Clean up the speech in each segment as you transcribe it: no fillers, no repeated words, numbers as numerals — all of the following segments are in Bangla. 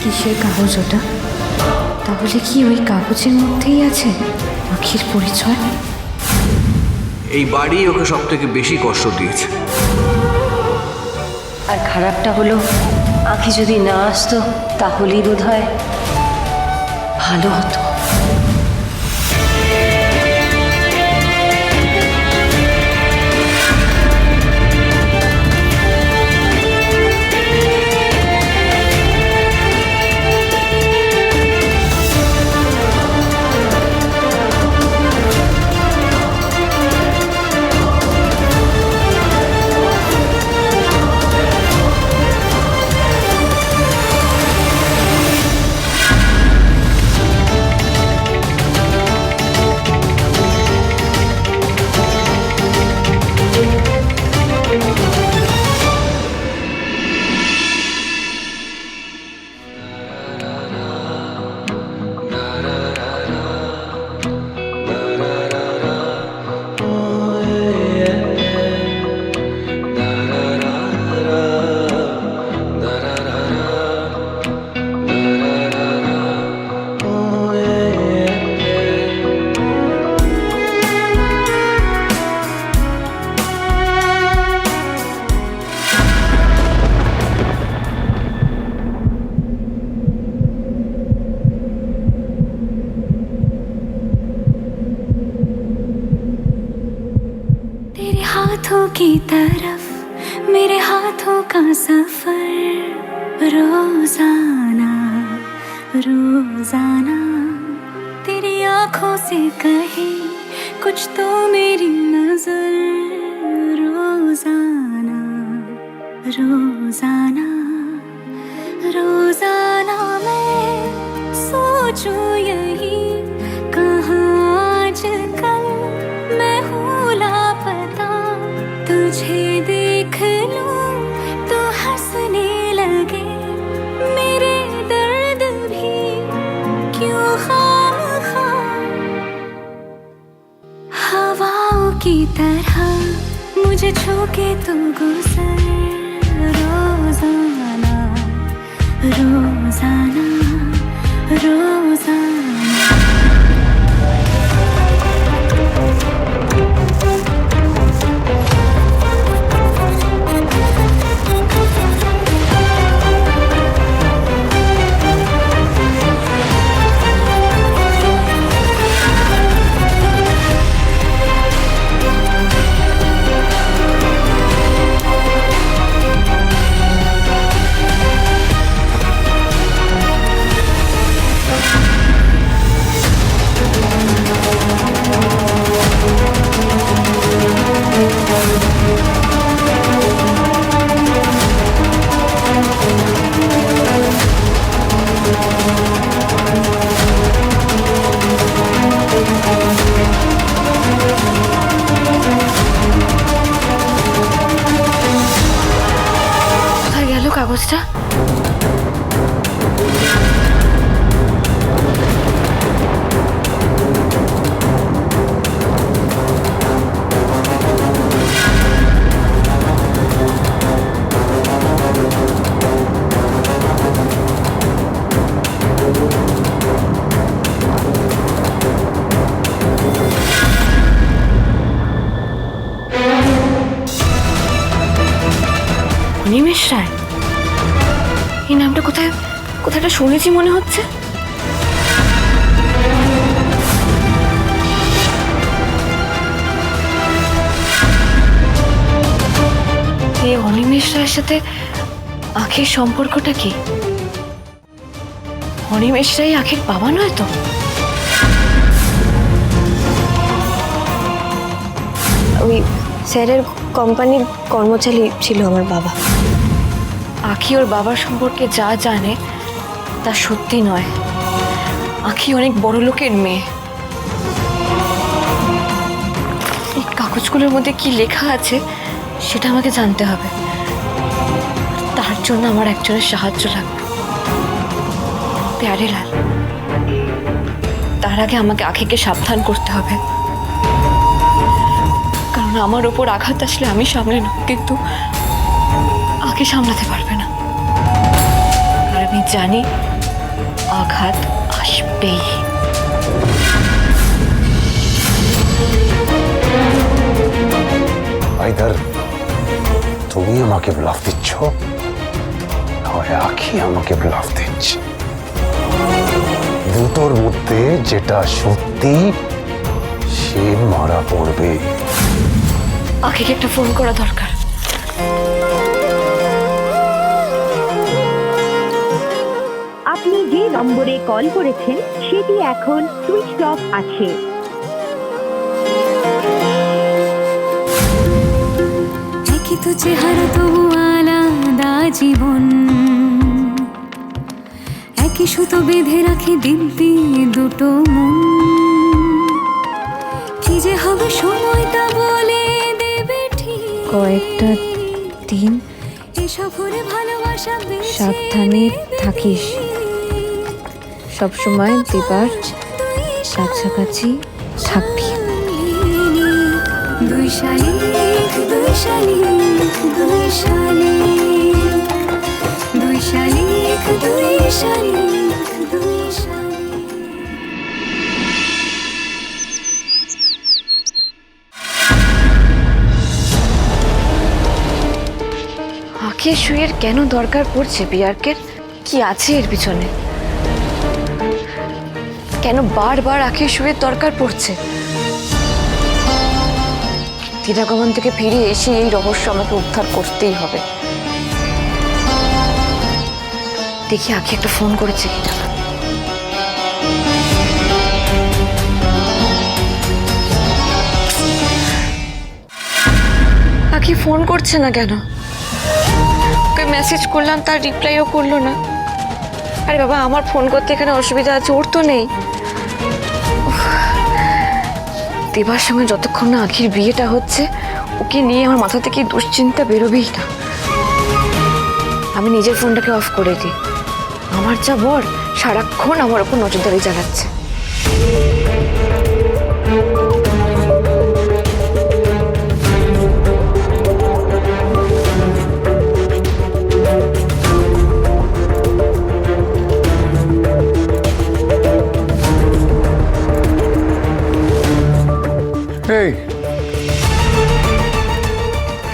কিসের কাগজ ওটা? তাহলে কি ওই কাগজের মধ্যেই আছে আখির পরিচয়? এই বাড়ি ওকে সব থেকে বেশি কষ্ট দিয়েছে। আর খারাপটা হলো আঁখি যদি না আসতো তাহলেই বোধহয় ভালো হতো। तेरे हाथों की तरफ मेरे हाथों का सफर रोजाना रोजाना तेरी आंखों से कहे कुछ तो मेरी नजर रोजाना रोजाना रोजाना मैं सोचूं यही कहाँ आजकल मैं हूँ लापता तुझे देख लूं तो हंसने लगे मेरे दर्द भी क्यों खामखा हवाओं की तरह मुझे छू के तू गुजर रोजाना रोजाना रोजाना কাগজটা অনিমেষ রায়, এই নামটা কোথায় কোথায়টা শুনেছি মনে হচ্ছে। এই অনিমেষ রায়ের সাথে আখির সম্পর্কটা কি? অনিমেষ রায় আখির বাবা নয় তো? ওই স্যারের কোম্পানির কর্মচারী ছিল আমার বাবা। আখি ওর বাবার সম্পর্কে যা জানে তা সত্যি নয়। আখি অনেক বড় লোকের মেয়ে। এই কাগজগুলোর মধ্যে কি লেখা আছে সেটা আমাকে জানতে হবে। তার জন্য আমার একজনের সাহায্য লাগবে। প্যারেলাল, তার আগে আমাকে আখিকে সাবধান করতে হবে, কারণ আমার ওপর আঘাত আসলে আমি সামলে নেব, কিন্তু আখি সামলাতে পারবে না। আর আমি জানি আঘাত আসবেই। আইদার তুমি আমাকে ব্লাফ দিচ্ছ, নয় আখি আমাকে ব্লাফ দিচ্ছে। দুটোর মধ্যে যেটা সত্যি সে মারা পড়বে। আখিকে একটা ফোন করা দরকার। আপনি যে নম্বরে কল করেছেন সেটি এখন সুইচ অফ আছে। একই তো চেহারা তবু আলাদা জীবন, একই সুতো বেঁধে রাখে দিব্যি দুটো মন। কি যে হবে সময়টা বলে দেবে ঠিক। কয়েকটা দিন এ সফরে ভালোবাসা বেঁচে সাবধানে থাকিস। সবসময় দিবার কাছাকাছি থাকবি। দুই শালিক দুই শালিক দুই শালিক দুই শালিক দুই শালিক দুই শালিক। আখি শুয়ের কেন দরকার পড়ছে বিয়ার্কের? কি আছে এর পিছনে? কেন বারবার আখি শুয়ের দরকার পড়ছে? দিদাগমন থেকে ফিরে এসে এই রহস্য আমাকে উদ্ধার করতেই হবে। দেখি আখি একটা ফোন করেছে কিনা। আখি ফোন করছে না কেন? ওকে মেসেজ করলাম, তার রিপ্লাইও করলো না। আরে বাবা, আমার ফোন করতে এখানে অসুবিধা আছে? ওর তো নেই। উফ, দেবার সঙ্গে যতক্ষণ না আখির বিয়েটা হচ্ছে, ওকে নিয়ে আমার মাথা থেকে দুশ্চিন্তা বেরোবেই না। আমি নিজের ফোনটাকে অফ করে দিই। আমার যা বর সারাক্ষণ আমার ওপর নজরদারি চালাচ্ছে।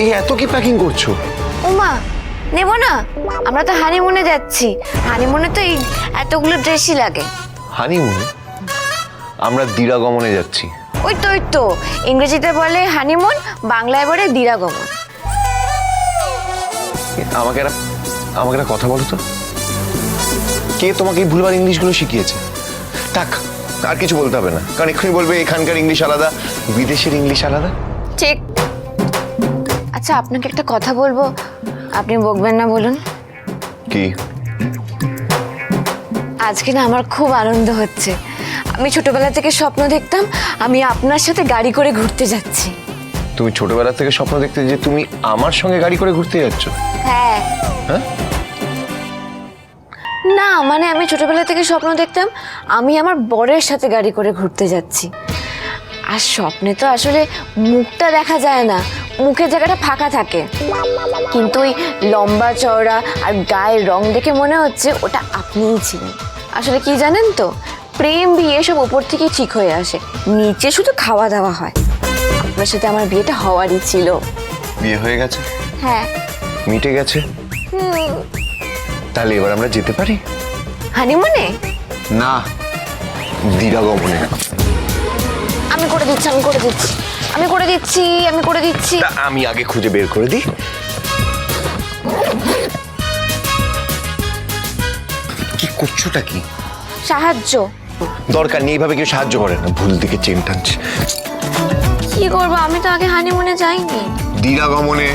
এই এত কি প্যাকিং করছো? ওমা, নেব না? আমরা তো হানিমুনে যাচ্ছি। হানিমুনে তো এই এতগুলো ড্রেসই লাগে। হানিমুন? আমরা দিরাগমনে যাচ্ছি। ওই তো ইংরেজিতে বলে হানিমুন, বাংলায় বলে দিরাগমন। আমাকে একটা কথা বলো তো, কে তোমাকে এই ভুলবার ইংলিশগুলো শিখিয়েছে? থাক, আর কিছু বলতে হবে না, কারণ এক্ষুনি বলবে এখানকার ইংলিশ আলাদা, বিদেশের ইংলিশ আলাদা। ঠিক। আচ্ছা, আপনাকে একটা কথা বলবো, আপনি বকবেন না? বলুন। কি? আজকে না আমার খুব আনন্দ হচ্ছে। আমি ছোটবেলা থেকে স্বপ্ন দেখতাম আমি আপনার সাথে গাড়ি করে ঘুরতে যাচ্ছি। তুমি ছোটবেলা থেকে স্বপ্ন দেখতে যে তুমি আমার সঙ্গে গাড়ি করে ঘুরতে যাচ্ছ? হ্যাঁ। হ্যাঁ? না মানে আমি ছোটবেলা থেকে স্বপ্ন দেখতাম আমি আমার বরের সাথে গাড়ি করে ঘুরতে যাচ্ছি। আর স্বপ্নে তো আসলে মুখটা দেখা যায় না, মুখের জায়গাটা ফাঁকা থাকে, কিন্তু ওই লম্বা চওড়া আর গায়ের রং দেখে মনে হচ্ছে ওটা আপনিই ছিলেন। আসলে কি জানেন তো, প্রেম বিয়ে সব উপর থেকে ঠিক হয়ে আসে, নিচে শুধু খাওয়া দাওয়া হয়। আপনার সাথে আমার বিয়েটা হওয়ারই ছিল। বিয়ে হয়ে গেছে? হ্যাঁ। মিটে গেছে? তাহলে এবার আমরা যেতে পারি হানিমুনে? না, দিরাগমনে। আমি করে দিচ্ছি। তা আমি আগে খুঁজে বের করে দিই। কি করছোটা কি? সাহায্য। দরকার নেই, এইভাবে কেউ সাহায্য করে না। ভুল দিকে চেন টানছে। কি করবো, আমি তো আগে হানিমুনে যাইনি। দিরাগমনে।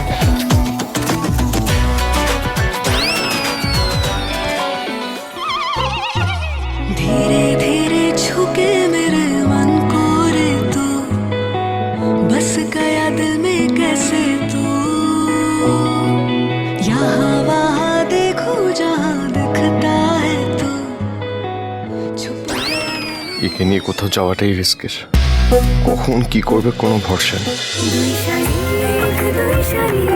धीरे धीरे छुके मेरे मन को रे तू, बस गया दिल में कैसे तू। यहाँ वहाँ देखूं जहाँ दिखता है तू, छुप गया। একে নিয়ে কোথাও যাওয়াটাই রিস্কের। কখন কি করবে কোনো ভরসা নেই। দুই শালিক